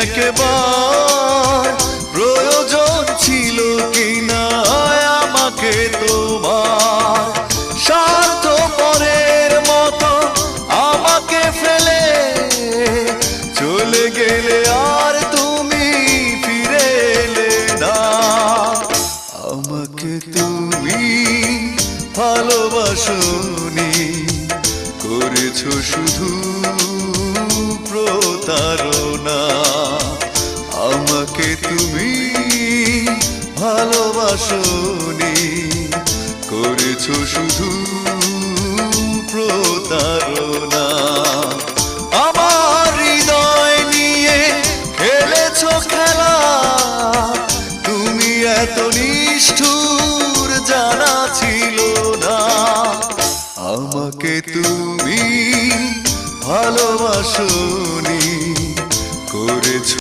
একবার প্রয়োজন ছিল কিনা আমাকে তোমার, স্বার্থপরের মতো আমাকে ফেলে চলে গেলে আর তুমি ফিরে এলে না। আমাকে তুমি ভালোবাসোনি, করেছো শুধু প্রতারণা। আমাকে তুমি ভালোবাসোনি, করেছো শুধু প্রতারণা। আমার হৃদয় নিয়ে খেলেছো খেলা, তুমি এত নিষ্ঠুর জানা ছিল না। আমাকে তুমি ভালোবাসো